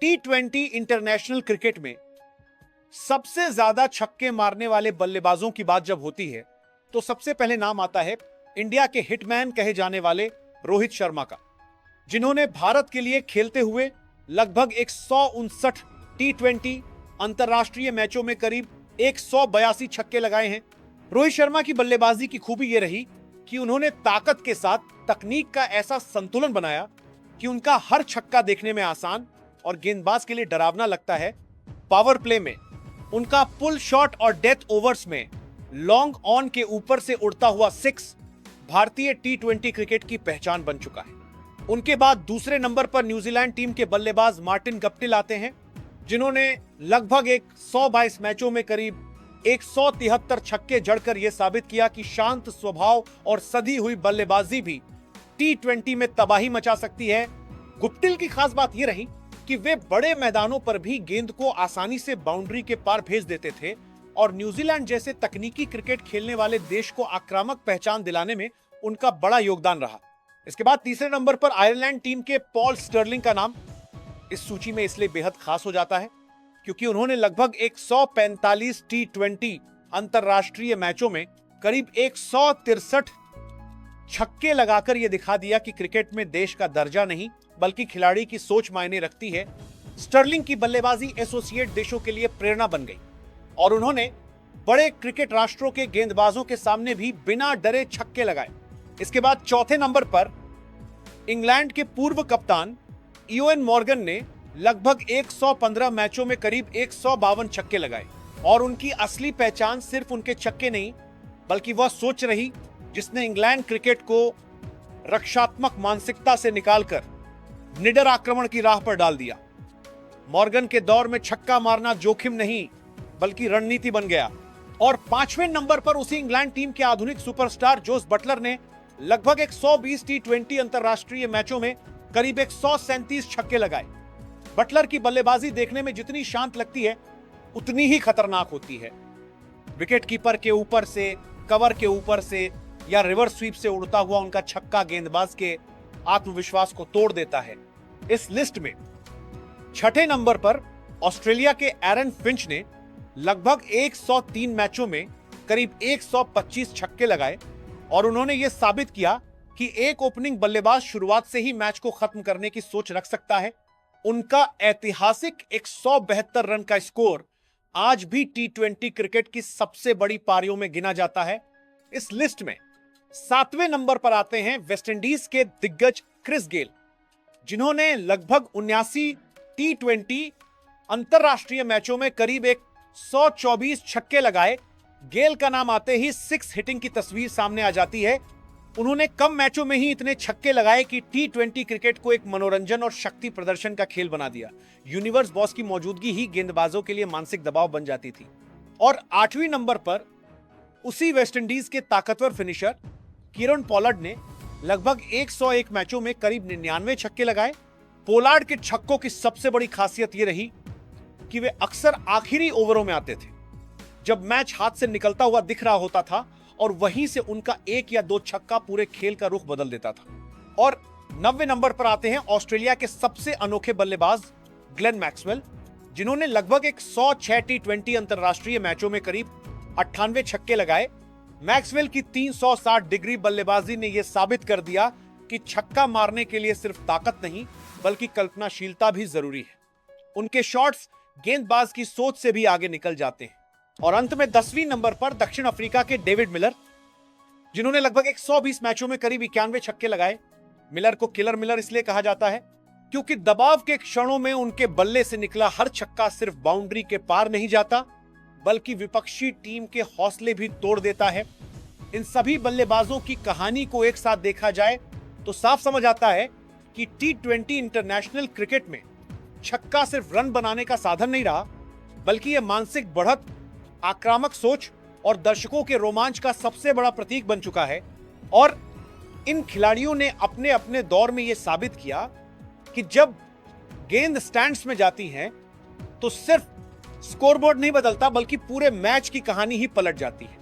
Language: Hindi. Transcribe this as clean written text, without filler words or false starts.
टी20 इंटरनेशनल क्रिकेट में सबसे ज्यादा छक्के मारने वाले बल्लेबाजों की बात जब होती है तो सबसे पहले नाम आता है इंडिया के हिटमैन कहे जाने वाले रोहित शर्मा का, जिन्होंने भारत के लिए खेलते हुए लगभग 159 टी20 अंतरराष्ट्रीय मैचों में करीब 182 छक्के लगाए हैं। रोहित शर्मा की बल्लेबाजी की खूबी यह रही कि उन्होंने ताकत के साथ तकनीक का ऐसा संतुलन बनाया कि उनका हर छक्का देखने में आसान और गेंदबाज के लिए डरावना लगता है। पावर प्ले में उनका पुल शॉट और डेथ ओवर्स में लॉन्ग ऑन के ऊपर से उड़ता हुआ सिक्स भारतीय टी20 क्रिकेट की पहचान बन चुका है। उनके बाद दूसरे नंबर पर न्यूजीलैंड टीम के बल्लेबाज मार्टिन गप्टिल आते हैं, जिन्होंने लगभग 122 मैचों में करीब 173 छक्के जड़कर यह साबित किया कि शांत स्वभाव और सधी हुई बल्लेबाजी भी टी20 में तबाही मचा सकती है। गुप्टिल की खास बात यह रही कि वे बड़े मैदानों पर भी गेंद को आसानी से बाउंड्री के पार भेज देते थे और न्यूजीलैंड जैसे तकनीकी क्रिकेट खेलने वाले देश को आक्रामक पहचान दिलाने में उनका बड़ा योगदान रहा। इसके बाद तीसरे नंबर पर आयरलैंड टीम के पॉल स्टर्लिंग का नाम इस सूची में इसलिए बेहद खास हो जाता है क्योंकि उन्होंने लगभग 145 टी20 अंतरराष्ट्रीय मैचों में करीब 163 छक्के लगाकर यह दिखा दिया कि क्रिकेट में देश का दर्जा नहीं बल्कि खिलाड़ी की सोच मायने रखती है। स्टर्लिंग की बल्लेबाजी एसोसिएट देशों के लिए प्रेरणा बन गई और उन्होंने बड़े क्रिकेट राष्ट्रों के गेंदबाजों के सामने भी बिना डरे छक्के लगाए। इसके बाद चौथे नंबर पर इंग्लैंड के पूर्व कप्तान इयोन मॉर्गन ने लगभग 115 मैचों में करीब 152 छक्के लगाए और उनकी असली पहचान सिर्फ उनके छक्के नहीं बल्कि वह सोच रही जिसने इंग्लैंड क्रिकेट को रक्षात्मक मानसिकता से निकालकर निडर आक्रमण की राह पर डाल दिया। मॉर्गन के दौर में छक्का मारना जोखिम नहीं बल्कि रणनीति बन गया। और पांचवें नंबर पर उसी इंग्लैंड टीम के आधुनिक सुपरस्टार जोस बटलर ने लगभग 120 टी20 अंतरराष्ट्रीय मैचों में करीब 137 छक्के लगाए। बटलर की बल्लेबाजी देखने में जितनी शांत लगती है उतनी ही खतरनाक होती है। विकेट कीपर के ऊपर से, कवर के ऊपर से या रिवर्स स्वीप से उड़ता हुआ उनका छक्का गेंदबाज के आत्मविश्वास को तोड़ देता है। इस लिस्ट में छठे नंबर पर ऑस्ट्रेलिया के एरन फिंच ने लगभग 103 मैचों में करीब 125 छक्के लगाए और उन्होंने यह साबित किया कि एक ओपनिंग बल्लेबाज शुरुआत से ही मैच को खत्म करने की सोच रख सकता है। उनका ऐतिहासिक 172 रन का स्कोर आज भी टी20 क्रिकेट की सबसे बड़ी पारियों में गिना जाता है। इस लिस्ट में सातवें नंबर पर आते हैं वेस्टइंडीज के दिग्गज क्रिस गेल, जिन्होंने लगभग 79 टी20 अंतरराष्ट्रीय मैचों में करीब 124 छक्के लगाए। गेल का नाम आते ही सिक्स हिटिंग की तस्वीर सामने आ जाती है। उन्होंने कम मैचों में ही इतने छक्के लगाए कि टी20 क्रिकेट को एक मनोरंजन और शक्ति प्रदर्शन का खेल बना दिया। यूनिवर्स बॉस की मौजूदगी ही गेंदबाजों के लिए मानसिक दबाव बन जाती थी। और आठवीं नंबर पर उसी वेस्टइंडीज के ताकतवर फिनिशर कीरन पोलार्ड ने लगभग 101 मैचों में करीब 99 छक्के लगाए। पोलार्ड के छक्कों की सबसे बड़ी खासियत यह रही कि वे अक्सर आखिरी ओवरों में आते थे, जब मैच हाथ से निकलता हुआ दिख रहा होता था और वहीं से उनका एक या दो छक्का पूरे खेल का रुख बदल देता था। और 90 नंबर पर आते हैं ऑस्ट्रेलिया के सबसे अनोखे बल्लेबाज ग्लेन मैक्सवेल, जिन्होंने लगभग 106 टी20 अंतरराष्ट्रीय मैचों में करीब 98 छक्के लगाए। मैक्सवेल की 360 डिग्री बल्लेबाजी ने यह साबित कर दिया कि छक्का मारने के लिए सिर्फ ताकत नहीं बल्कि कल्पनाशीलता भी जरूरी है। उनके शॉट्स गेंदबाज की सोच से भी आगे निकल जाते हैं। और अंत में 10वीं नंबर पर दक्षिण अफ्रीका के डेविड मिलर, जिन्होंने लगभग 120 मैचों में करीब 91 छक्के लगाए। मिलर को किलर मिलर इसलिए कहा जाता है क्योंकि दबाव के क्षणों में उनके बल्ले से निकला हर छक्का सिर्फ बाउंड्री के पार नहीं जाता बल्कि विपक्षी टीम के हौसले भी तोड़ देता है। इन सभी बल्लेबाजों की कहानी को एक साथ देखा जाए तो साफ समझ आता है कि टी20 इंटरनेशनल क्रिकेट में छक्का सिर्फ रन बनाने का साधन नहीं रहा बल्कि यह मानसिक बढ़त, आक्रामक सोच और दर्शकों के रोमांच का सबसे बड़ा प्रतीक बन चुका है। और इन खिलाड़ियों ने अपने अपने दौर में यह साबित किया कि जब गेंद स्टैंड्स में जाती हैं तो सिर्फ स्कोरबोर्ड नहीं बदलता बल्कि पूरे मैच की कहानी ही पलट जाती है।